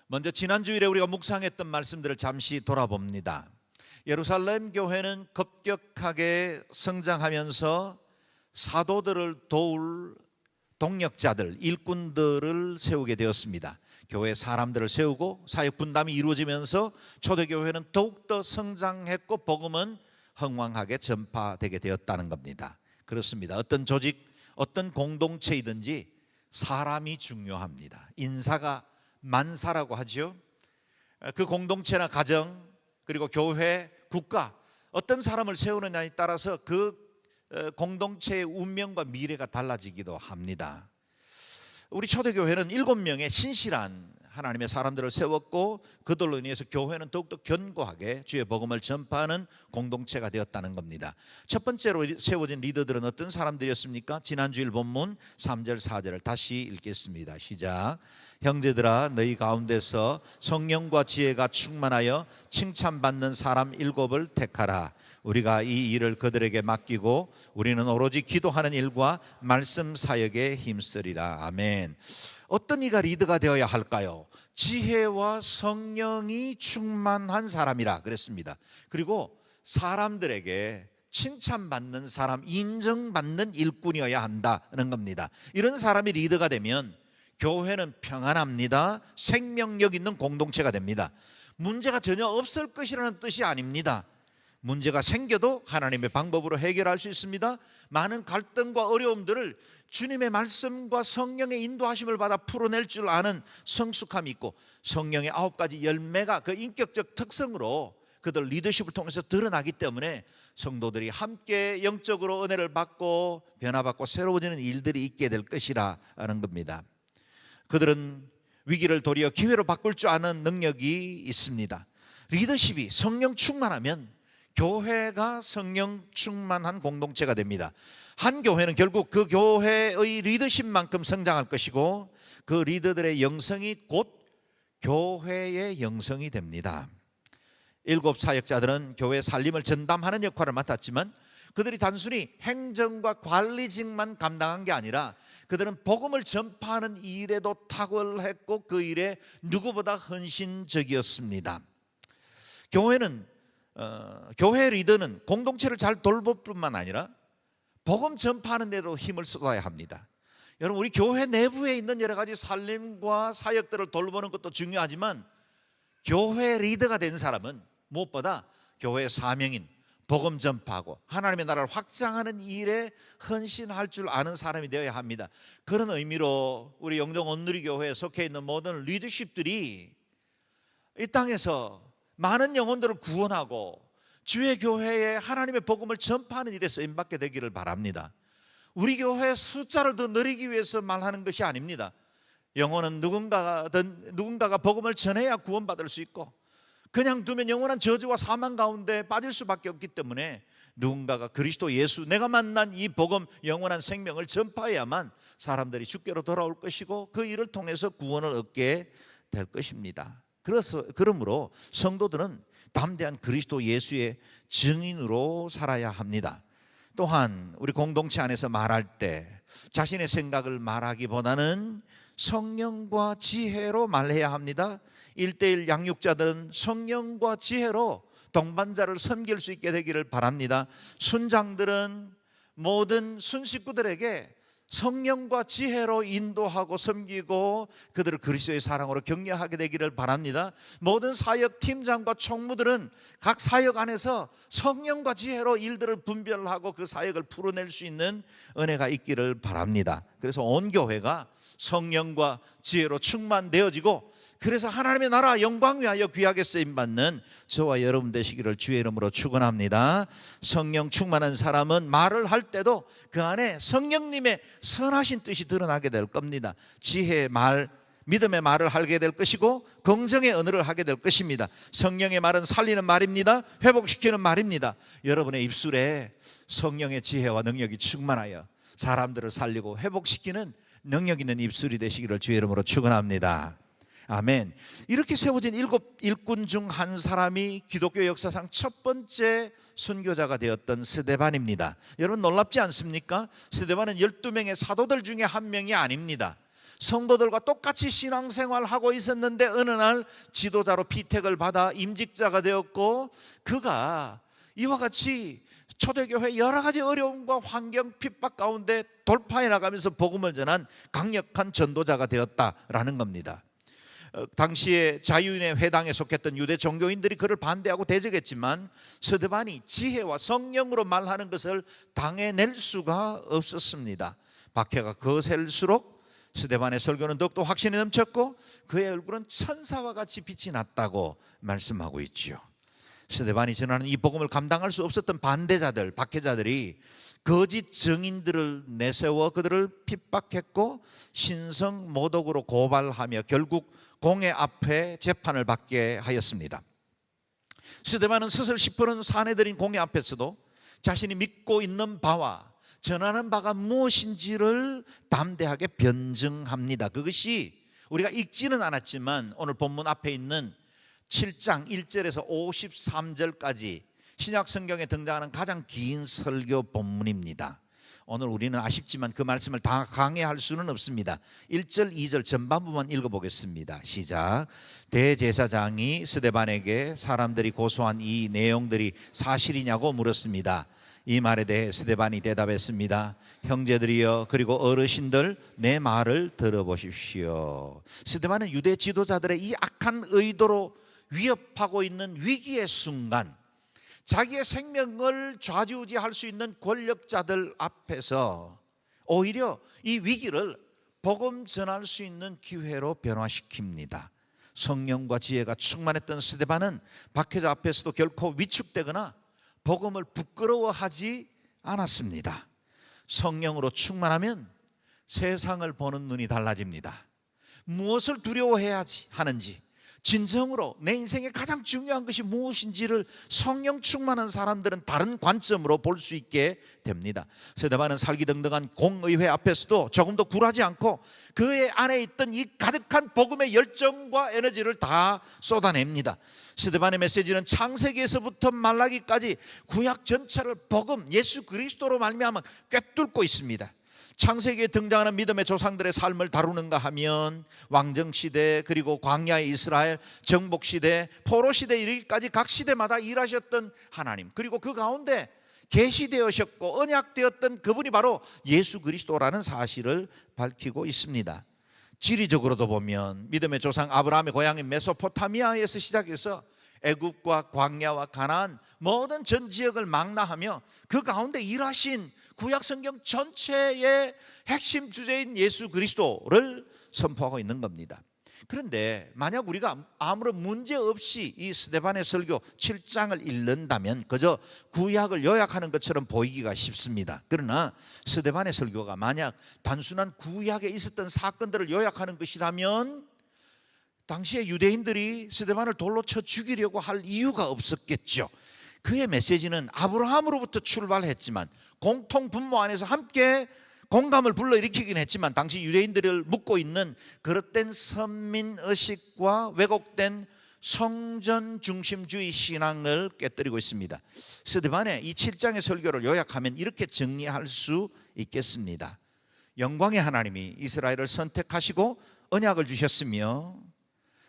먼저 지난주일에 우리가 묵상했던 말씀들을 잠시 돌아봅니다. 예루살렘 교회는 급격하게 성장하면서 사도들을 도울 동력자들, 일꾼들을 세우게 되었습니다. 교회 사람들을 세우고 사역 분담이 이루어지면서 초대교회는 더욱더 성장했고 복음은 흥왕하게 전파되게 되었다는 겁니다. 그렇습니다. 어떤 조직, 어떤 공동체이든지 사람이 중요합니다. 인사가 만사라고 하죠. 그 공동체나 가정, 그리고 교회, 국가, 어떤 사람을 세우느냐에 따라서 그 공동체의 운명과 미래가 달라지기도 합니다. 우리 초대교회는 7명의 신실한 하나님의 사람들을 세웠고 그들로 인해서 교회는 더욱더 견고하게 주의 복음을 전파하는 공동체가 되었다는 겁니다. 첫 번째로 세워진 리더들은 어떤 사람들이었습니까? 지난주일 본문 3절 4절을 다시 읽겠습니다. 시작. 형제들아, 너희 가운데서 성령과 지혜가 충만하여 칭찬받는 사람 7을 택하라. 우리가 이 일을 그들에게 맡기고 우리는 오로지 기도하는 일과 말씀 사역에 힘쓰리라. 아멘. 어떤 이가 리더가 되어야 할까요? 지혜와 성령이 충만한 사람이라 그랬습니다. 그리고 사람들에게 칭찬받는 사람, 인정받는 일꾼이어야 한다는 겁니다. 이런 사람이 리더가 되면 교회는 평안합니다. 생명력 있는 공동체가 됩니다. 문제가 전혀 없을 것이라는 뜻이 아닙니다. 문제가 생겨도 하나님의 방법으로 해결할 수 있습니다. 많은 갈등과 어려움들을 주님의 말씀과 성령의 인도하심을 받아 풀어낼 줄 아는 성숙함이 있고 성령의 9가지 열매가 그 인격적 특성으로 그들 리더십을 통해서 드러나기 때문에 성도들이 함께 영적으로 은혜를 받고 변화받고 새로워지는 일들이 있게 될 것이라는 겁니다. 그들은 위기를 도리어 기회로 바꿀 줄 아는 능력이 있습니다. 리더십이 성령 충만하면 교회가 성령 충만한 공동체가 됩니다. 한 교회는 결국 그 교회의 리더십만큼 성장할 것이고 그 리더들의 영성이 곧 교회의 영성이 됩니다. 7 사역자들은 교회 살림을 전담하는 역할을 맡았지만 그들이 단순히 행정과 관리직만 감당한 게 아니라 그들은 복음을 전파하는 일에도 탁월했고 그 일에 누구보다 헌신적이었습니다. 교회 리더는 공동체를 잘 돌볼 뿐만 아니라 복음 전파하는 데도 힘을 쏟아야 합니다. 여러분, 우리 교회 내부에 있는 여러 가지 살림과 사역들을 돌보는 것도 중요하지만 교회 리더가 된 사람은 무엇보다 교회 사명인 복음 전파하고 하나님의 나라를 확장하는 일에 헌신할 줄 아는 사람이 되어야 합니다. 그런 의미로 우리 영동 온누리교회에 속해 있는 모든 리더십들이 이 땅에서 많은 영혼들을 구원하고 주의 교회에 하나님의 복음을 전파하는 일에 쓰임받게 되기를 바랍니다. 우리 교회의 숫자를 더 늘리기 위해서 말하는 것이 아닙니다. 영혼은 누군가가 복음을 전해야 구원받을 수 있고 그냥 두면 영원한 저주와 사망 가운데 빠질 수밖에 없기 때문에 누군가가 그리스도 예수, 내가 만난 이 복음, 영원한 생명을 전파해야만 사람들이 주께로 돌아올 것이고 그 일을 통해서 구원을 얻게 될 것입니다. 그러므로 성도들은 담대한 그리스도 예수의 증인으로 살아야 합니다. 또한 우리 공동체 안에서 말할 때 자신의 생각을 말하기보다는 성령과 지혜로 말해야 합니다. 1:1 양육자들은 성령과 지혜로 동반자를 섬길 수 있게 되기를 바랍니다. 순장들은 모든 순식구들에게 성령과 지혜로 인도하고 섬기고 그들을 그리스도의 사랑으로 격려하게 되기를 바랍니다. 모든 사역 팀장과 총무들은 각 사역 안에서 성령과 지혜로 일들을 분별하고 그 사역을 풀어낼 수 있는 은혜가 있기를 바랍니다. 그래서 온 교회가 성령과 지혜로 충만되어지고 그래서 하나님의 나라 영광 위하여 귀하게 쓰임받는 저와 여러분 되시기를 주의 이름으로 축원합니다. 성령 충만한 사람은 말을 할 때도 그 안에 성령님의 선하신 뜻이 드러나게 될 겁니다. 지혜의 말, 믿음의 말을 하게 될 것이고 긍정의 언어를 하게 될 것입니다. 성령의 말은 살리는 말입니다. 회복시키는 말입니다. 여러분의 입술에 성령의 지혜와 능력이 충만하여 사람들을 살리고 회복시키는 능력 있는 입술이 되시기를 주의 이름으로 축원합니다. 아멘. 이렇게 세워진 7 일꾼 중 한 사람이 기독교 역사상 첫 번째 순교자가 되었던 스데반입니다. 여러분 놀랍지 않습니까? 스데반은 12명의 사도들 중에 한 명이 아닙니다. 성도들과 똑같이 신앙생활하고 있었는데 어느 날 지도자로 피택을 받아 임직자가 되었고, 그가 이와 같이 초대교회 여러 가지 어려움과 환경 핍박 가운데 돌파해 나가면서 복음을 전한 강력한 전도자가 되었다라는 겁니다. 당시에 자유인의 회당에 속했던 유대 종교인들이 그를 반대하고 대적했지만 스데반이 지혜와 성령으로 말하는 것을 당해낼 수가 없었습니다. 박해가 거셀수록 스데반의 설교는 더욱더 확신이 넘쳤고 그의 얼굴은 천사와 같이 빛이 났다고 말씀하고 있지요. 스데반이 전하는 이 복음을 감당할 수 없었던 반대자들, 박해자들이 거짓 증인들을 내세워 그들을 핍박했고 신성 모독으로 고발하며 결국 공회 앞에 재판을 받게 하였습니다. 스데반은 스스로 시퍼런 사내들인 공회 앞에서도 자신이 믿고 있는 바와 전하는 바가 무엇인지를 담대하게 변증합니다. 그것이 우리가 읽지는 않았지만 오늘 본문 앞에 있는 7장 1절에서 53절까지 신약 성경에 등장하는 가장 긴 설교 본문입니다. 오늘 우리는 아쉽지만 그 말씀을 다 강해할 수는 없습니다. 1절 2절 전반부만 읽어보겠습니다. 시작. 대제사장이 스데반에게 사람들이 고소한 이 내용들이 사실이냐고 물었습니다. 이 말에 대해 스데반이 대답했습니다. 형제들이여, 그리고 어르신들, 내 말을 들어보십시오. 스데반은 유대 지도자들의 이 악한 의도로 위협하고 있는 위기의 순간, 자기의 생명을 좌지우지할 수 있는 권력자들 앞에서 오히려 이 위기를 복음 전할 수 있는 기회로 변화시킵니다. 성령과 지혜가 충만했던 스데반은 박해자 앞에서도 결코 위축되거나 복음을 부끄러워하지 않았습니다. 성령으로 충만하면 세상을 보는 눈이 달라집니다. 무엇을 두려워해야 하는지, 진정으로 내 인생에 가장 중요한 것이 무엇인지를 성령 충만한 사람들은 다른 관점으로 볼 수 있게 됩니다. 스데반은 살기등등한 공의회 앞에서도 조금도 굴하지 않고 그의 안에 있던 이 가득한 복음의 열정과 에너지를 다 쏟아냅니다. 스데반의 메시지는 창세기에서부터 말라기까지 구약 전체를 복음, 예수 그리스도로 말미암아 꿰뚫고 있습니다. 창세기에 등장하는 믿음의 조상들의 삶을 다루는가 하면 왕정시대, 그리고 광야의 이스라엘, 정복시대, 포로시대 이르기까지 각 시대마다 일하셨던 하나님, 그리고 그 가운데 계시되어셨고 언약되었던 그분이 바로 예수 그리스도라는 사실을 밝히고 있습니다. 지리적으로도 보면 믿음의 조상 아브라함의 고향인 메소포타미아에서 시작해서 애굽과 광야와 가나안 모든 전 지역을 망라하며 그 가운데 일하신 구약 성경 전체의 핵심 주제인 예수 그리스도를 선포하고 있는 겁니다. 그런데 만약 우리가 아무런 문제 없이 이 스데반의 설교 7장을 읽는다면 그저 구약을 요약하는 것처럼 보이기가 쉽습니다. 그러나 스데반의 설교가 만약 단순한 구약에 있었던 사건들을 요약하는 것이라면 당시에 유대인들이 스데반을 돌로 쳐 죽이려고 할 이유가 없었겠죠. 그의 메시지는 아브라함으로부터 출발했지만 공통 분모 안에서 함께 공감을 불러일으키긴 했지만 당시 유대인들을 묶고 있는 그릇된 선민의식과 왜곡된 성전 중심주의 신앙을 깨뜨리고 있습니다. 스데반의 이 7장의 설교를 요약하면 이렇게 정리할 수 있겠습니다. 영광의 하나님이 이스라엘을 선택하시고 언약을 주셨으며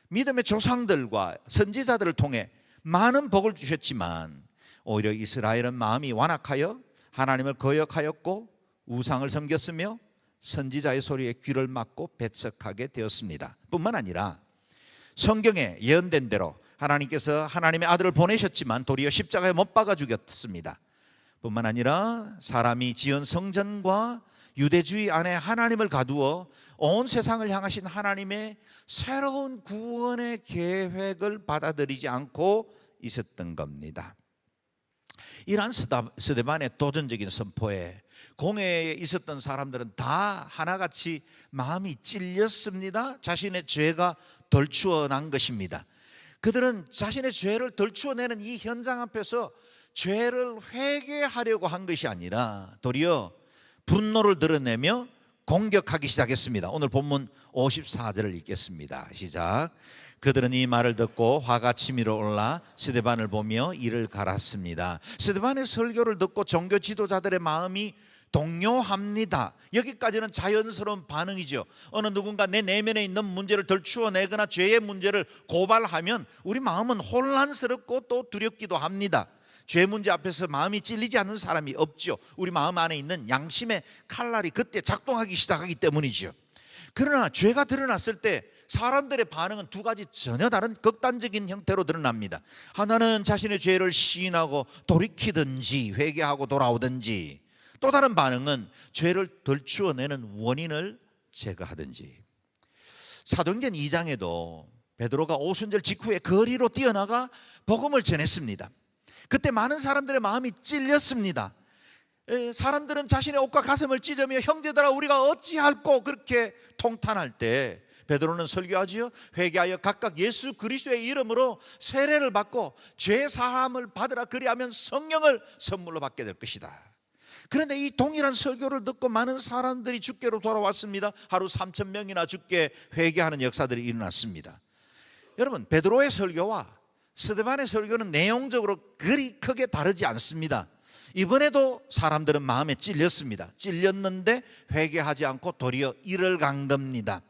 믿음의 조상들과 선지자들을 통해 많은 복을 주셨지만 오히려 이스라엘은 마음이 완악하여 하나님을 거역하였고 우상을 섬겼으며 선지자의 소리에 귀를 막고 배척하게 되었습니다. 뿐만 아니라 성경에 예언된 대로 하나님께서 하나님의 아들을 보내셨지만 도리어 십자가에 못 박아 죽였습니다. 뿐만 아니라 사람이 지은 성전과 유대주의 안에 하나님을 가두어 온 세상을 향하신 하나님의 새로운 구원의 계획을 받아들이지 않고 있었던 겁니다. 이러한 스데반의 도전적인 선포에 공회에 있었던 사람들은 다 하나같이 마음이 찔렸습니다. 자신의 죄가 덜추어난 것입니다. 그들은 자신의 죄를 덜추어내는 이 현장 앞에서 죄를 회개하려고 한 것이 아니라 도리어 분노를 드러내며 공격하기 시작했습니다. 오늘 본문 54절을 읽겠습니다. 시작. 그들은 이 말을 듣고 화가 치밀어 올라 스데반을 보며 이를 갈았습니다. 스데반의 설교를 듣고 종교 지도자들의 마음이 동요합니다. 여기까지는 자연스러운 반응이죠. 어느 누군가 내 내면에 있는 문제를 덜추어내거나 죄의 문제를 고발하면 우리 마음은 혼란스럽고 또 두렵기도 합니다. 죄 문제 앞에서 마음이 찔리지 않는 사람이 없죠. 우리 마음 안에 있는 양심의 칼날이 그때 작동하기 시작하기 때문이죠. 그러나 죄가 드러났을 때 사람들의 반응은 두 가지 전혀 다른 극단적인 형태로 드러납니다. 하나는 자신의 죄를 시인하고 돌이키든지 회개하고 돌아오든지, 또 다른 반응은 죄를 덜추어내는 원인을 제거하든지. 사도행전 2장에도 베드로가 오순절 직후에 거리로 뛰어나가 복음을 전했습니다. 그때 많은 사람들의 마음이 찔렸습니다. 사람들은 자신의 옷과 가슴을 찢으며 형제들아 우리가 어찌할꼬 그렇게 통탄할 때 베드로는 설교하지요. 회개하여 각각 예수 그리스도의 이름으로 세례를 받고 죄 사함을 받으라, 그리하면 성령을 선물로 받게 될 것이다. 그런데 이 동일한 설교를 듣고 많은 사람들이 주께로 돌아왔습니다. 하루 3,000명이나 주께 회개하는 역사들이 일어났습니다. 여러분, 베드로의 설교와 스데반의 설교는 내용적으로 그리 크게 다르지 않습니다. 이번에도 사람들은 마음에 찔렸습니다. 찔렸는데 회개하지 않고 도리어 이를 간 겁니다.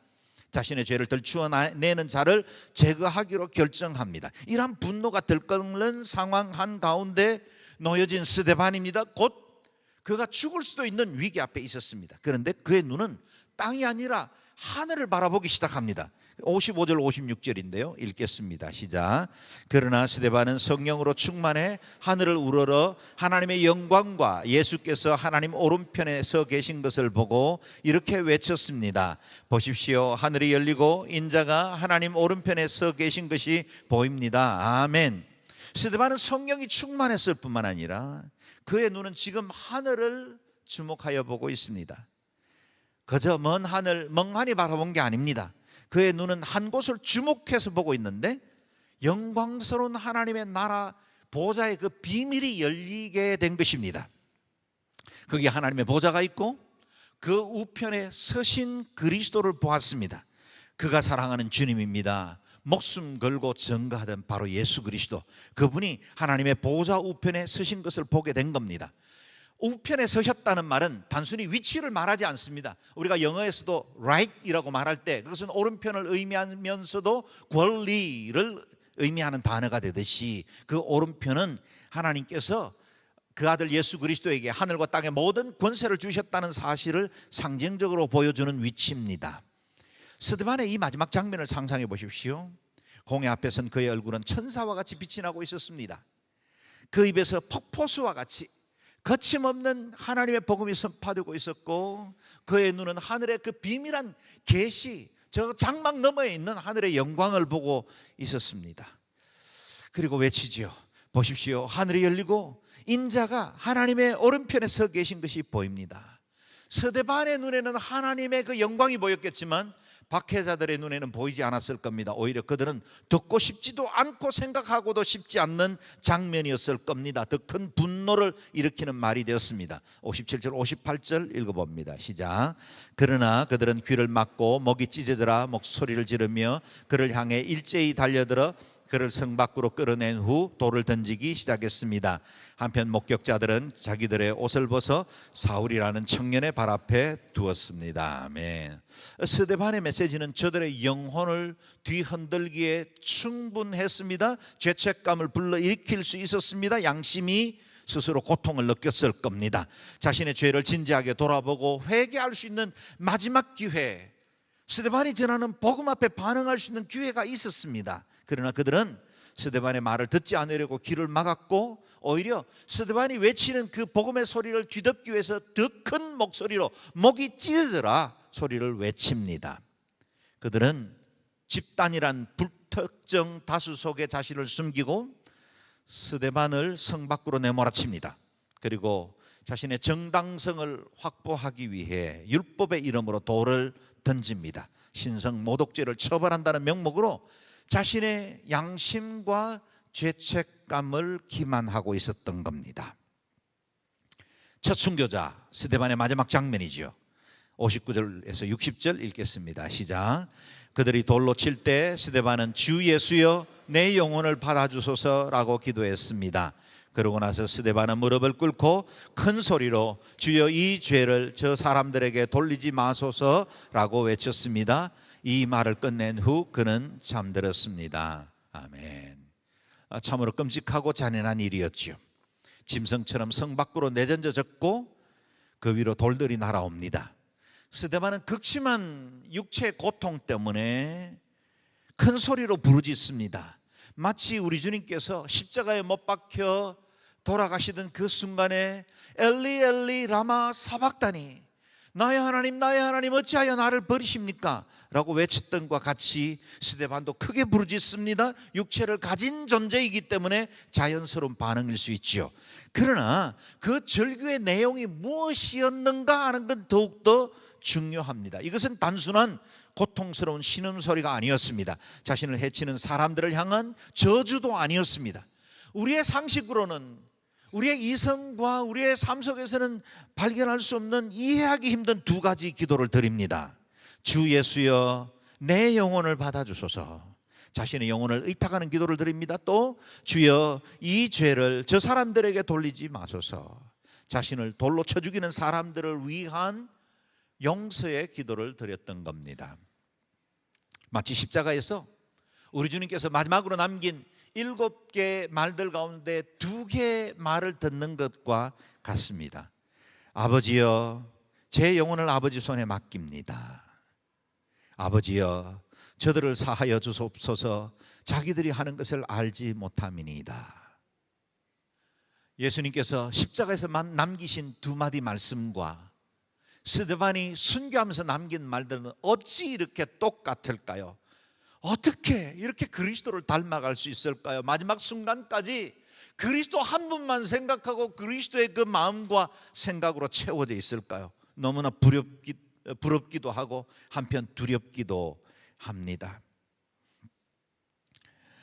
자신의 죄를 덜추어내는 자를 제거하기로 결정합니다. 이러한 분노가 들끓는 상황 한가운데 놓여진 스데반입니다. 곧 그가 죽을 수도 있는 위기 앞에 있었습니다. 그런데 그의 눈은 땅이 아니라 하늘을 바라보기 시작합니다. 55절 56절인데요 읽겠습니다. 시작. 그러나 스데반은 성령으로 충만해 하늘을 우러러 하나님의 영광과 예수께서 하나님 오른편에 서 계신 것을 보고 이렇게 외쳤습니다. 보십시오, 하늘이 열리고 인자가 하나님 오른편에 서 계신 것이 보입니다. 아멘. 스데반은 성령이 충만했을 뿐만 아니라 그의 눈은 지금 하늘을 주목하여 보고 있습니다. 그저 먼 하늘 멍하니 바라본 게 아닙니다. 그의 눈은 한 곳을 주목해서 보고 있는데 영광스러운 하나님의 나라 보좌의 그 비밀이 열리게 된 것입니다. 거기 하나님의 보좌가 있고 그 우편에 서신 그리스도를 보았습니다. 그가 사랑하는 주님입니다. 목숨 걸고 증거하던 바로 예수 그리스도, 그분이 하나님의 보좌 우편에 서신 것을 보게 된 겁니다. 우편에 서셨다는 말은 단순히 위치를 말하지 않습니다. 우리가 영어에서도 right이라고 말할 때 그것은 오른편을 의미하면서도 권리를 의미하는 단어가 되듯이 그 오른편은 하나님께서 그 아들 예수 그리스도에게 하늘과 땅의 모든 권세를 주셨다는 사실을 상징적으로 보여주는 위치입니다. 스데반의 이 마지막 장면을 상상해 보십시오. 공회 앞에 선 그의 얼굴은 천사와 같이 빛이 나고 있었습니다. 그 입에서 폭포수와 같이 거침없는 하나님의 복음이 선포되고 있었고 그의 눈은 하늘의 그 비밀한 계시, 저 장막 너머에 있는 하늘의 영광을 보고 있었습니다. 그리고 외치지요. 보십시오, 하늘이 열리고 인자가 하나님의 오른편에 서 계신 것이 보입니다. 스데반의 눈에는 하나님의 그 영광이 보였겠지만 박해자들의 눈에는 보이지 않았을 겁니다. 오히려 그들은 듣고 싶지도 않고 생각하고도 싶지 않는 장면이었을 겁니다. 더 큰 분노를 일으키는 말이 되었습니다. 57절 58절 읽어봅니다. 시작. 그러나 그들은 귀를 막고 목이 찢어져라 목소리를 지르며 그를 향해 일제히 달려들어 그를 성 밖으로 끌어낸 후 돌을 던지기 시작했습니다. 한편 목격자들은 자기들의 옷을 벗어 사울이라는 청년의 발 앞에 두었습니다. 아멘. 스데반의 메시지는 저들의 영혼을 뒤흔들기에 충분했습니다. 죄책감을 불러일으킬 수 있었습니다. 양심이 스스로 고통을 느꼈을 겁니다. 자신의 죄를 진지하게 돌아보고 회개할 수 있는 마지막 기회, 스데반이 전하는 복음 앞에 반응할 수 있는 기회가 있었습니다. 그러나 그들은 스데반의 말을 듣지 않으려고 귀를 막았고 오히려 스데반이 외치는 그 복음의 소리를 뒤덮기 위해서 더 큰 목소리로 목이 찢어져라 소리를 외칩니다. 그들은 집단이란 불특정 다수 속에 자신을 숨기고 스데반을 성 밖으로 내몰아칩니다. 그리고 자신의 정당성을 확보하기 위해 율법의 이름으로 돌을 던집니다. 신성 모독죄를 처벌한다는 명목으로 자신의 양심과 죄책감을 기만하고 있었던 겁니다. 첫 순교자 스데반의 마지막 장면이죠. 59절에서 60절 읽겠습니다. 시작. 그들이 돌로 칠 때 스데반은 주 예수여 내 영혼을 받아주소서라고 기도했습니다. 그러고 나서 스데반은 무릎을 꿇고 큰 소리로 주여 이 죄를 저 사람들에게 돌리지 마소서라고 외쳤습니다. 이 말을 끝낸 후 그는 잠들었습니다. 아멘. 참으로 끔찍하고 잔인한 일이었지요. 짐승처럼 성 밖으로 내던져졌고 그 위로 돌들이 날아옵니다. 스데반은 극심한 육체 고통 때문에 큰 소리로 부르짖습니다. 마치 우리 주님께서 십자가에 못 박혀 돌아가시던 그 순간에 엘리 엘리 라마 사박다니, 나의 하나님 어찌하여 나를 버리십니까? 라고 외쳤던 것과 같이 스데반도 크게 부르짖습니다. 육체를 가진 존재이기 때문에 자연스러운 반응일 수 있지요. 그러나 그 절규의 내용이 무엇이었는가 하는 건 더욱더 중요합니다. 이것은 단순한 고통스러운 신음소리가 아니었습니다. 자신을 해치는 사람들을 향한 저주도 아니었습니다. 우리의 상식으로는, 우리의 이성과 우리의 삶 속에서는 발견할 수 없는, 이해하기 힘든 두 가지 기도를 드립니다. 주 예수여 내 영혼을 받아주소서. 자신의 영혼을 의탁하는 기도를 드립니다. 또 주여 이 죄를 저 사람들에게 돌리지 마소서. 자신을 돌로 쳐 죽이는 사람들을 위한 용서의 기도를 드렸던 겁니다. 마치 십자가에서 우리 주님께서 마지막으로 남긴 7개의 말들 가운데 2개의 말을 듣는 것과 같습니다. 아버지여 제 영혼을 아버지 손에 맡깁니다. 아버지여 저들을 사하여 주옵소서. 자기들이 하는 것을 알지 못함이니이다. 예수님께서 십자가에서만 남기신 2마디 말씀과 스데반이 순교하면서 남긴 말들은 어찌 이렇게 똑같을까요? 어떻게 이렇게 그리스도를 닮아갈 수 있을까요? 마지막 순간까지 그리스도 한 분만 생각하고 그리스도의 그 마음과 생각으로 채워져 있을까요? 너무나 부럽기도 하고 한편 두렵기도 합니다.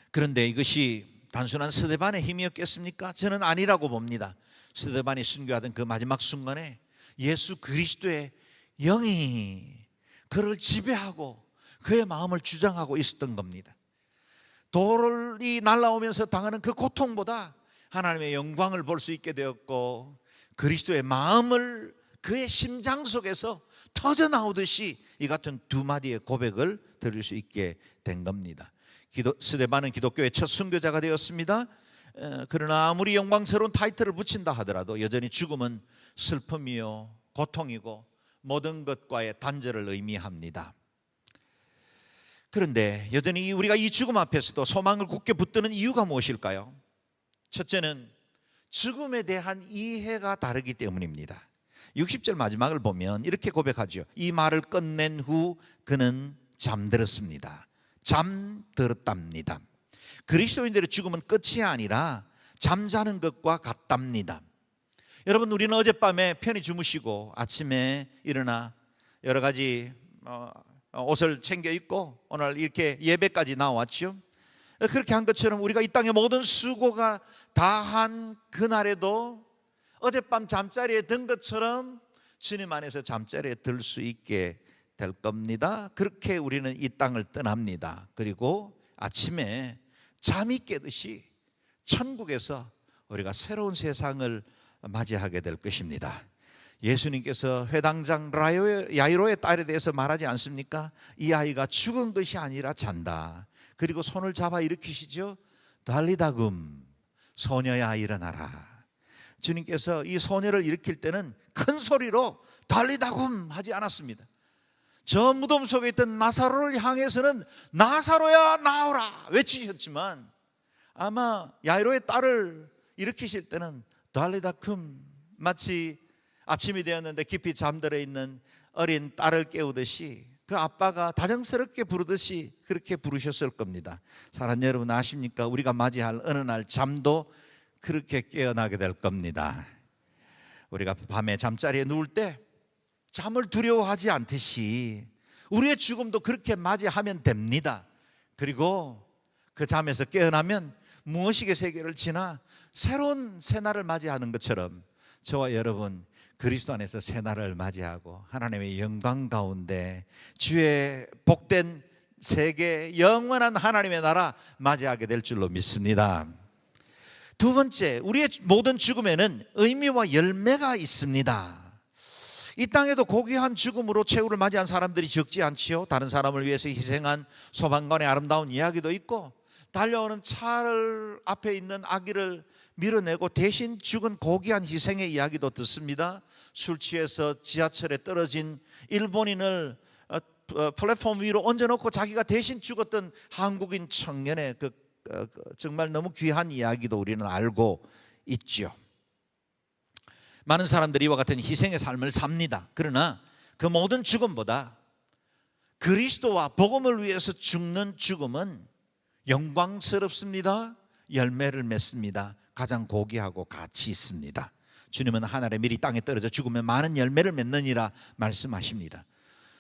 그런데 이것이 단순한 스데반의 힘이었겠습니까? 저는 아니라고 봅니다. 스데반이 순교하던 그 마지막 순간에 예수 그리스도의 영이 그를 지배하고 그의 마음을 주장하고 있었던 겁니다. 돌이 날아오면서 당하는 그 고통보다 하나님의 영광을 볼 수 있게 되었고, 그리스도의 마음을 그의 심장 속에서 터져나오듯이 이 같은 2마디의 고백을 들을 수 있게 된 겁니다. 스데반은 기독교의 첫 순교자가 되었습니다. 그러나 아무리 영광스러운 타이틀을 붙인다 하더라도 여전히 죽음은 슬픔이요 고통이고 모든 것과의 단절을 의미합니다. 그런데 여전히 우리가 이 죽음 앞에서도 소망을 굳게 붙드는 이유가 무엇일까요? 첫째는 죽음에 대한 이해가 다르기 때문입니다. 60절 마지막을 보면 이렇게 고백하죠. 이 말을 끝낸 후 그는 잠들었습니다. 잠들었답니다. 그리스도인들의 죽음은 끝이 아니라 잠자는 것과 같답니다. 여러분, 우리는 어젯밤에 편히 주무시고 아침에 일어나 여러 가지 옷을 챙겨 입고 오늘 이렇게 예배까지 나왔죠. 그렇게 한 것처럼 우리가 이 땅의 모든 수고가 다한 그날에도 어젯밤 잠자리에 든 것처럼 주님 안에서 잠자리에 들 수 있게 될 겁니다. 그렇게 우리는 이 땅을 떠납니다. 그리고 아침에 잠이 깨듯이 천국에서 우리가 새로운 세상을 맞이하게 될 것입니다. 예수님께서 회당장 야이로의 딸에 대해서 말하지 않습니까? 이 아이가 죽은 것이 아니라 잔다. 그리고 손을 잡아 일으키시죠. 달리다금 소녀야 일어나라. 주님께서 이 소녀를 일으킬 때는 큰 소리로 달리다금 하지 않았습니다. 저 무덤 속에 있던 나사로를 향해서는 나사로야 나오라 외치셨지만, 아마 야이로의 딸을 일으키실 때는 달리다금, 마치 아침이 되었는데 깊이 잠들어 있는 어린 딸을 깨우듯이 그 아빠가 다정스럽게 부르듯이 그렇게 부르셨을 겁니다. 사랑하는 여러분, 아십니까? 우리가 맞이할 어느 날 잠도 그렇게 깨어나게 될 겁니다. 우리가 밤에 잠자리에 누울 때 잠을 두려워하지 않듯이 우리의 죽음도 그렇게 맞이하면 됩니다. 그리고 그 잠에서 깨어나면 무엇이의 세계를 지나 새로운 새날을 맞이하는 것처럼 저와 여러분 그리스도 안에서 새날을 맞이하고 하나님의 영광 가운데 주의 복된 세계, 영원한 하나님의 나라 맞이하게 될 줄로 믿습니다. 두 번째, 우리의 모든 죽음에는 의미와 열매가 있습니다. 이 땅에도 고귀한 죽음으로 최후를 맞이한 사람들이 적지 않지요. 다른 사람을 위해서 희생한 소방관의 아름다운 이야기도 있고, 달려오는 차를 앞에 있는 아기를 밀어내고 대신 죽은 고귀한 희생의 이야기도 듣습니다. 술 취해서 지하철에 떨어진 일본인을 플랫폼 위로 얹어놓고 자기가 대신 죽었던 한국인 청년의 정말 너무 귀한 이야기도 우리는 알고 있죠. 많은 사람들이 이와 같은 희생의 삶을 삽니다. 그러나 그 모든 죽음보다 그리스도와 복음을 위해서 죽는 죽음은 영광스럽습니다. 열매를 맺습니다. 가장 고귀하고 가치 있습니다. 주님은 하늘에 미리 땅에 떨어져 죽으면 많은 열매를 맺느니라 말씀하십니다.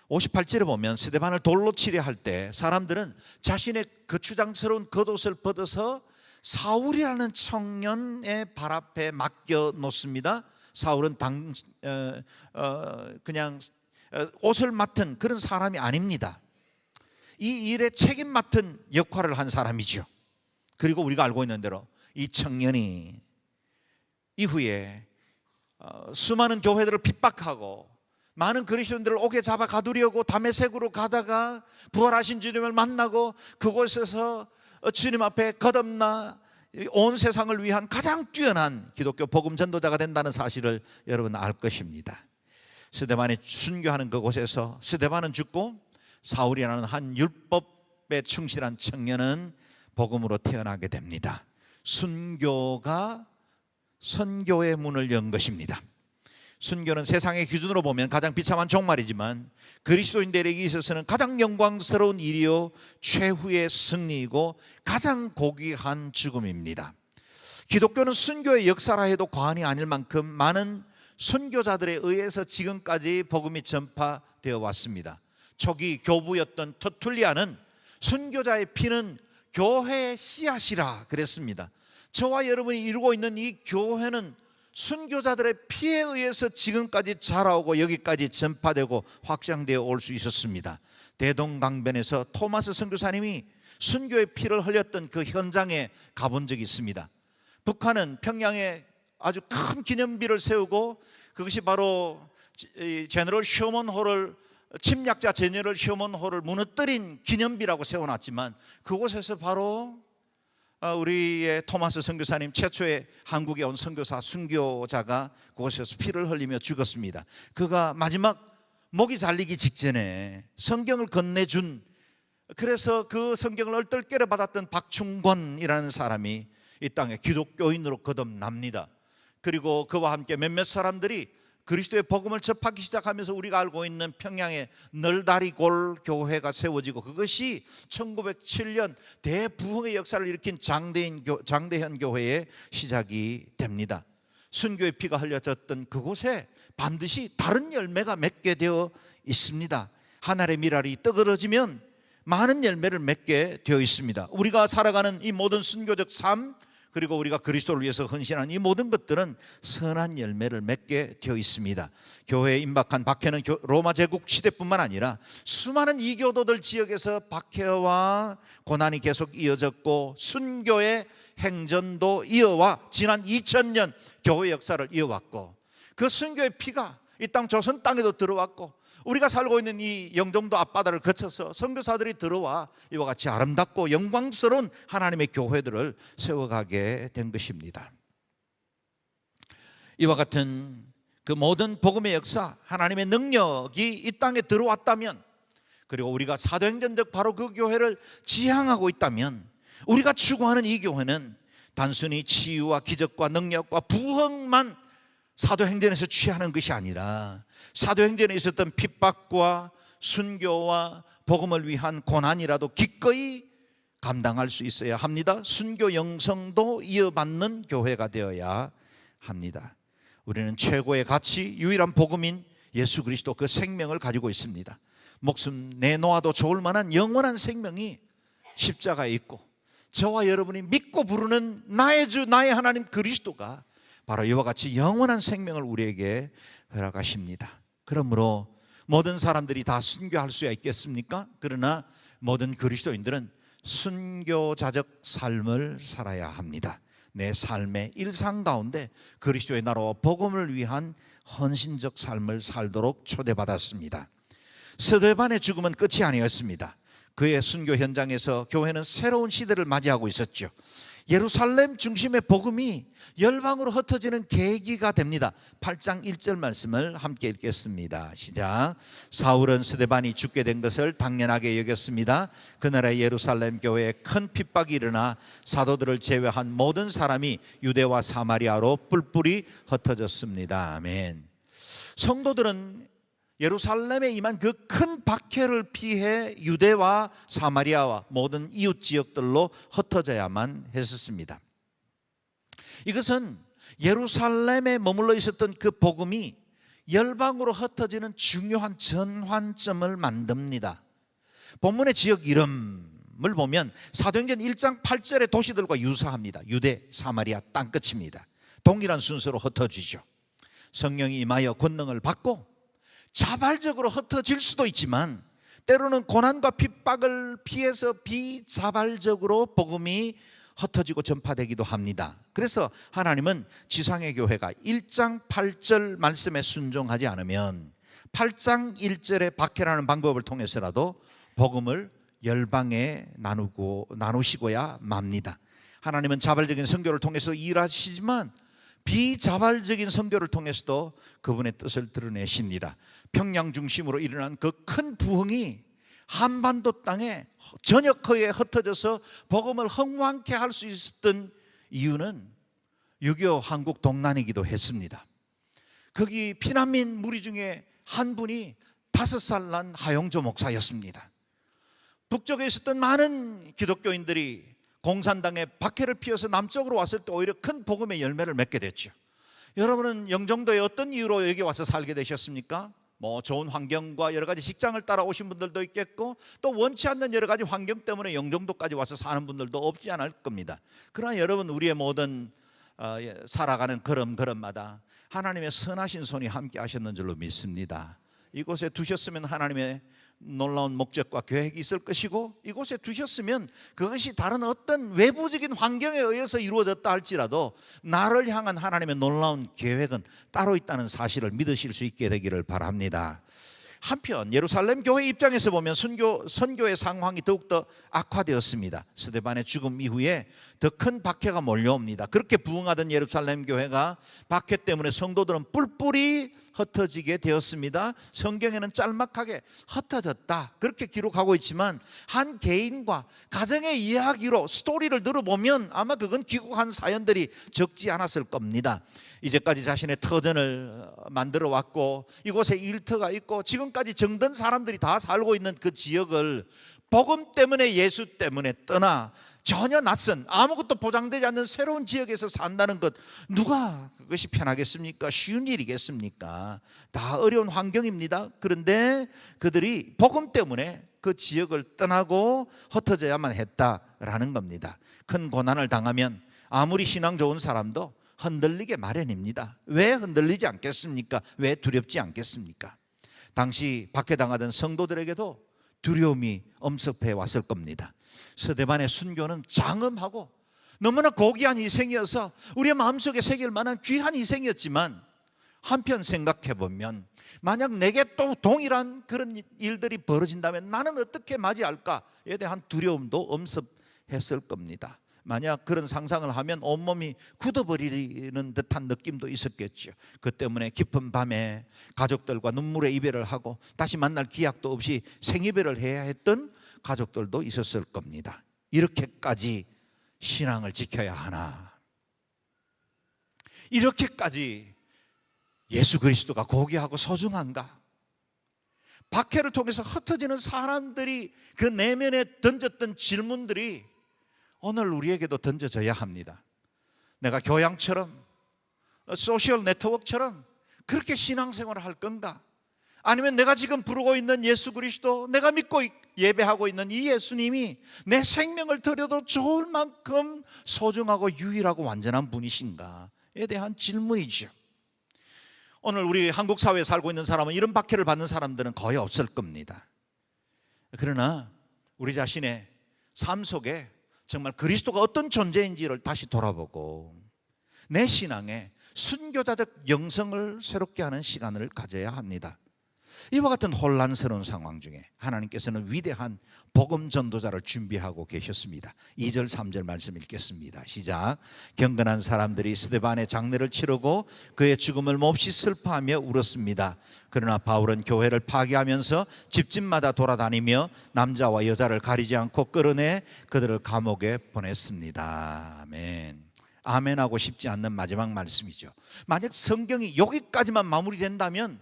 58절에 보면 스데반을 돌로 치려 할 때 사람들은 자신의 거추장스러운 겉옷을 벗어서 사울이라는 청년의 발 앞에 맡겨 놓습니다. 사울은 그냥 옷을 맡은 그런 사람이 아닙니다. 이 일에 책임 맡은 역할을 한 사람이죠. 그리고 우리가 알고 있는 대로 이 청년이 이후에 수많은 교회들을 핍박하고 많은 그리스도인들을 옥에 잡아 가두려고 다메섹으로 가다가 부활하신 주님을 만나고 그곳에서 주님 앞에 거듭나 온 세상을 위한 가장 뛰어난 기독교 복음 전도자가 된다는 사실을 여러분 알 것입니다. 스데반이 순교하는 그곳에서 스데반은 죽고 사울이라는 한 율법에 충실한 청년은 복음으로 태어나게 됩니다. 순교가 선교의 문을 연 것입니다. 순교는 세상의 기준으로 보면 가장 비참한 종말이지만 그리스도인들에게 있어서는 가장 영광스러운 일이요 최후의 승리이고 가장 고귀한 죽음입니다. 기독교는 순교의 역사라 해도 과언이 아닐 만큼 많은 순교자들에 의해서 지금까지 복음이 전파되어 왔습니다. 초기 교부였던 터툴리아는 순교자의 피는 교회의 씨앗이라 그랬습니다. 저와 여러분이 이루고 있는 이 교회는 순교자들의 피에 의해서 지금까지 자라오고 여기까지 전파되고 확장되어 올 수 있었습니다. 대동강변에서 토마스 선교사님이 순교의 피를 흘렸던 그 현장에 가본 적이 있습니다. 북한은 평양에 아주 큰 기념비를 세우고 그것이 바로 제너럴 셔먼홀을 침략자 제너럴 셔먼홀을 무너뜨린 기념비라고 세워놨지만 그곳에서 바로 우리의 토마스 선교사님 최초의 한국에 온 선교사 순교자가 그곳에서 피를 흘리며 죽었습니다. 그가 마지막 목이 잘리기 직전에 성경을 건네준, 그래서 그 성경을 얼떨결에 받았던 박충권이라는 사람이 이 땅에 기독교인으로 거듭납니다. 그리고 그와 함께 몇몇 사람들이 그리스도의 복음을 접하기 시작하면서 우리가 알고 있는 평양의 널다리골 교회가 세워지고 그것이 1907년 대부흥의 역사를 일으킨 장대현 교회의 시작이 됩니다. 순교의 피가 흘려졌던 그곳에 반드시 다른 열매가 맺게 되어 있습니다. 하늘의 밀알이 뜨거러지면 많은 열매를 맺게 되어 있습니다. 우리가 살아가는 이 모든 순교적 삶, 그리고 우리가 그리스도를 위해서 헌신하는 이 모든 것들은 선한 열매를 맺게 되어 있습니다. 교회에 임박한 박해는 로마 제국 시대뿐만 아니라 수많은 이교도들 지역에서 박해와 고난이 계속 이어졌고 순교의 행전도 이어와 지난 2000년 교회 역사를 이어왔고 그 순교의 피가 이 땅 조선 땅에도 들어왔고 우리가 살고 있는 이 영종도 앞바다를 거쳐서 선교사들이 들어와 이와 같이 아름답고 영광스러운 하나님의 교회들을 세워가게 된 것입니다. 이와 같은 그 모든 복음의 역사, 하나님의 능력이 이 땅에 들어왔다면, 그리고 우리가 사도행전적 바로 그 교회를 지향하고 있다면, 우리가 추구하는 이 교회는 단순히 치유와 기적과 능력과 부흥만 사도행전에서 취하는 것이 아니라 사도행전에 있었던 핍박과 순교와 복음을 위한 고난이라도 기꺼이 감당할 수 있어야 합니다. 순교 영성도 이어받는 교회가 되어야 합니다. 우리는 최고의 가치, 유일한 복음인 예수 그리스도 그 생명을 가지고 있습니다. 목숨 내놓아도 좋을 만한 영원한 생명이 십자가에 있고 저와 여러분이 믿고 부르는 나의 주 나의 하나님 그리스도가 바로 이와 같이 영원한 생명을 우리에게 허락하십니다. 그러므로 모든 사람들이 다 순교할 수야 있겠습니까? 그러나 모든 그리스도인들은 순교자적 삶을 살아야 합니다. 내 삶의 일상 가운데 그리스도의 나라와 복음을 위한 헌신적 삶을 살도록 초대받았습니다. 스데반의 죽음은 끝이 아니었습니다. 그의 순교 현장에서 교회는 새로운 시대를 맞이하고 있었죠. 예루살렘 중심의 복음이 열방으로 흩어지는 계기가 됩니다. 8장 1절 말씀을 함께 읽겠습니다. 시작. 사울은 스데반이 죽게 된 것을 당연하게 여겼습니다. 그날에 예루살렘 교회에 큰 핍박이 일어나 사도들을 제외한 모든 사람이 유대와 사마리아로 뿔뿔이 흩어졌습니다. 아멘. 성도들은 예루살렘에 임한 그 큰 박해를 피해 유대와 사마리아와 모든 이웃 지역들로 흩어져야만 했었습니다. 이것은 예루살렘에 머물러 있었던 그 복음이 열방으로 흩어지는 중요한 전환점을 만듭니다. 본문의 지역 이름을 보면 사도행전 1장 8절의 도시들과 유사합니다. 유대, 사마리아 땅끝입니다. 동일한 순서로 흩어지죠. 성령이 임하여 권능을 받고 자발적으로 흩어질 수도 있지만 때로는 고난과 핍박을 피해서 비자발적으로 복음이 흩어지고 전파되기도 합니다. 그래서 하나님은 지상의 교회가 1장 8절 말씀에 순종하지 않으면 8장 1절의 박해라는 방법을 통해서라도 복음을 열방에 나누시고야 맙니다. 하나님은 자발적인 선교를 통해서 일하시지만 비자발적인 선교를 통해서도 그분의 뜻을 드러내십니다. 평양 중심으로 일어난 그 큰 부흥이 한반도 땅에 전역허에 흩어져서 복음을 흥왕케 할 수 있었던 이유는 6.25 한국 동란이기도 했습니다. 거기 피난민 무리 중에 한 분이 5살 난 하용조 목사였습니다. 북쪽에 있었던 많은 기독교인들이 공산당의 박해를 피해서 남쪽으로 왔을 때 오히려 큰 복음의 열매를 맺게 됐죠. 여러분은 영종도에 어떤 이유로 여기 와서 살게 되셨습니까? 좋은 환경과 여러 가지 직장을 따라 오신 분들도 있겠고 또 원치 않는 여러 가지 환경 때문에 영종도까지 와서 사는 분들도 없지 않을 겁니다. 그러나 여러분, 우리의 모든 살아가는 걸음걸음마다 하나님의 선하신 손이 함께 하셨는 줄로 믿습니다. 이곳에 두셨으면 하나님의 놀라운 목적과 계획이 있을 것이고, 이곳에 두셨으면 그것이 다른 어떤 외부적인 환경에 의해서 이루어졌다 할지라도 나를 향한 하나님의 놀라운 계획은 따로 있다는 사실을 믿으실 수 있게 되기를 바랍니다. 한편 예루살렘 교회 입장에서 보면 선교의 상황이 더욱더 악화되었습니다. 스데반의 죽음 이후에 더 큰 박해가 몰려옵니다. 그렇게 부흥하던 예루살렘 교회가 박해 때문에 성도들은 뿔뿔이 흩어지게 되었습니다. 성경에는 짤막하게 흩어졌다 그렇게 기록하고 있지만 한 개인과 가정의 이야기로 스토리를 들어보면 아마 그건 귀국한 사연들이 적지 않았을 겁니다. 이제까지 자신의 터전을 만들어 왔고 이곳에 일터가 있고 지금까지 정든 사람들이 다 살고 있는 그 지역을 복음 때문에, 예수 때문에 떠나 전혀 낯선, 아무것도 보장되지 않는 새로운 지역에서 산다는 것, 누가 그것이 편하겠습니까? 쉬운 일이겠습니까? 다 어려운 환경입니다. 그런데 그들이 복음 때문에 그 지역을 떠나고 흩어져야만 했다라는 겁니다. 큰 고난을 당하면 아무리 신앙 좋은 사람도 흔들리게 마련입니다. 왜 흔들리지 않겠습니까? 왜 두렵지 않겠습니까? 당시 박해당하던 성도들에게도 두려움이 엄습해 왔을 겁니다. 스데반의 순교는 장엄하고 너무나 고귀한 희생이어서 우리의 마음속에 새길 만한 귀한 희생이었지만, 한편 생각해보면 만약 내게 또 동일한 그런 일들이 벌어진다면 나는 어떻게 맞이할까에 대한 두려움도 엄습했을 겁니다. 만약 그런 상상을 하면 온몸이 굳어버리는 듯한 느낌도 있었겠죠. 그 때문에 깊은 밤에 가족들과 눈물의 이별을 하고 다시 만날 기약도 없이 생이별을 해야 했던 가족들도 있었을 겁니다. 이렇게까지 신앙을 지켜야 하나? 이렇게까지 예수 그리스도가 고귀하고 소중한가? 박해를 통해서 흩어지는 사람들이 그 내면에 던졌던 질문들이 오늘 우리에게도 던져져야 합니다. 내가 교양처럼, 소셜 네트워크처럼 그렇게 신앙생활을 할 건가? 아니면 내가 지금 부르고 있는 예수 그리스도, 내가 믿고 예배하고 있는 이 예수님이 내 생명을 드려도 좋을 만큼 소중하고 유일하고 완전한 분이신가에 대한 질문이죠. 오늘 우리 한국 사회에 살고 있는 사람은 이런 박해를 받는 사람들은 거의 없을 겁니다. 그러나 우리 자신의 삶 속에 정말 그리스도가 어떤 존재인지를 다시 돌아보고 내 신앙에 순교자적 영성을 새롭게 하는 시간을 가져야 합니다. 이와 같은 혼란스러운 상황 중에 하나님께서는 위대한 복음 전도자를 준비하고 계셨습니다. 2절 3절 말씀 읽겠습니다. 시작. 경건한 사람들이 스데반의 장례를 치르고 그의 죽음을 몹시 슬퍼하며 울었습니다. 그러나 바울은 교회를 파괴하면서 집집마다 돌아다니며 남자와 여자를 가리지 않고 끌어내 그들을 감옥에 보냈습니다. 아멘. 아멘하고 싶지 않는 마지막 말씀이죠. 만약 성경이 여기까지만 마무리된다면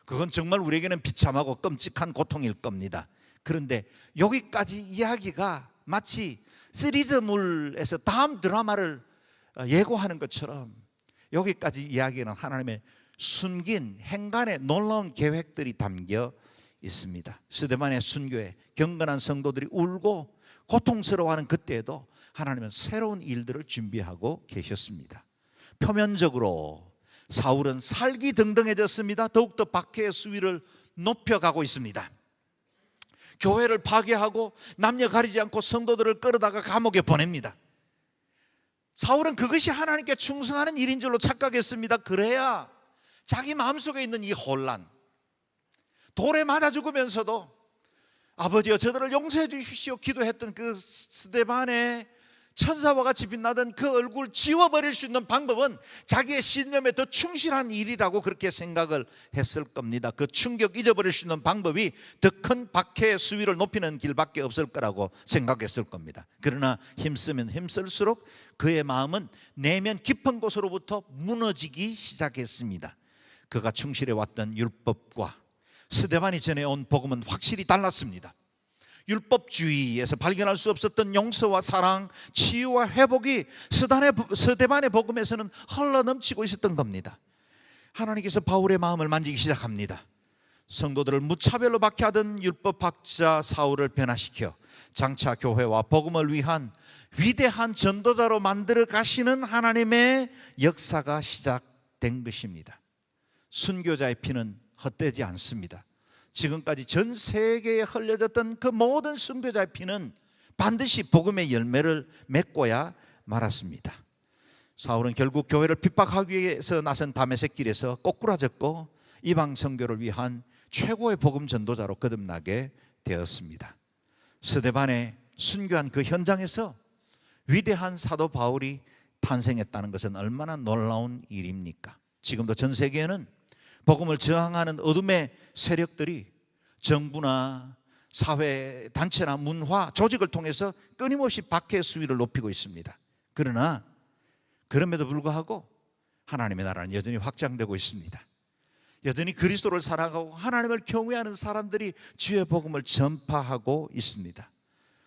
그건 정말 우리에게는 비참하고 끔찍한 고통일 겁니다. 그런데 여기까지 이야기가 마치 시리즈물에서 다음 드라마를 예고하는 것처럼 여기까지 이야기는 하나님의 숨긴 행간의 놀라운 계획들이 담겨 있습니다. 스데반의 순교에 경건한 성도들이 울고 고통스러워하는 그때에도 하나님은 새로운 일들을 준비하고 계셨습니다. 표면적으로 사울은 살기등등해졌습니다. 더욱더 박해의 수위를 높여가고 있습니다. 교회를 파괴하고 남녀 가리지 않고 성도들을 끌어다가 감옥에 보냅니다. 사울은 그것이 하나님께 충성하는 일인 줄로 착각했습니다. 그래야 자기 마음속에 있는 이 혼란, 돌에 맞아 죽으면서도 아버지여 저들을 용서해 주십시오 기도했던 그 스데반의 천사와 같이 빛나던 그 얼굴 지워버릴 수 있는 방법은 자기의 신념에 더 충실한 일이라고 그렇게 생각을 했을 겁니다. 그 충격 잊어버릴 수 있는 방법이 더 큰 박해의 수위를 높이는 길밖에 없을 거라고 생각했을 겁니다. 그러나 힘쓰면 힘쓸수록 그의 마음은 내면 깊은 곳으로부터 무너지기 시작했습니다. 그가 충실해왔던 율법과 스데반이 전해온 복음은 확실히 달랐습니다. 율법주의에서 발견할 수 없었던 용서와 사랑, 치유와 회복이 스데반의 복음에서는 흘러넘치고 있었던 겁니다. 하나님께서 바울의 마음을 만지기 시작합니다. 성도들을 무차별로 박해하던 율법학자 사울을 변화시켜 장차 교회와 복음을 위한 위대한 전도자로 만들어 가시는 하나님의 역사가 시작된 것입니다. 순교자의 피는 헛되지 않습니다. 지금까지 전 세계에 흘려졌던 그 모든 순교자의 피는 반드시 복음의 열매를 맺고야 말았습니다. 사울은 결국 교회를 핍박하기 위해서 나선 다메섹 길에서 꼬꾸라졌고 이방 선교를 위한 최고의 복음 전도자로 거듭나게 되었습니다. 스데반의 순교한 그 현장에서 위대한 사도 바울이 탄생했다는 것은 얼마나 놀라운 일입니까? 지금도 전 세계에는 복음을 저항하는 어둠의 세력들이 정부나 사회 단체나 문화 조직을 통해서 끊임없이 박해의 수위를 높이고 있습니다. 그러나 그럼에도 불구하고 하나님의 나라는 여전히 확장되고 있습니다. 여전히 그리스도를 사랑하고 하나님을 경외하는 사람들이 주의 복음을 전파하고 있습니다.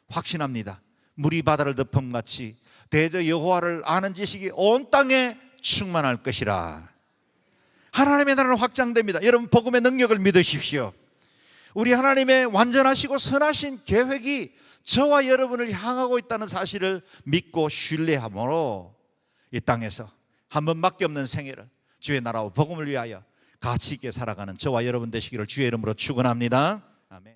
확신합니다. 물이 바다를 덮음같이 대저 여호와를 아는 지식이 온 땅에 충만할 것이라. 하나님의 나라는 확장됩니다. 여러분 복음의 능력을 믿으십시오. 우리 하나님의 완전하시고 선하신 계획이 저와 여러분을 향하고 있다는 사실을 믿고 신뢰함으로 이 땅에서 한 번밖에 없는 생애를 주의 나라와 복음을 위하여 가치 있게 살아가는 저와 여러분 되시기를 주의 이름으로 축원합니다. 아멘.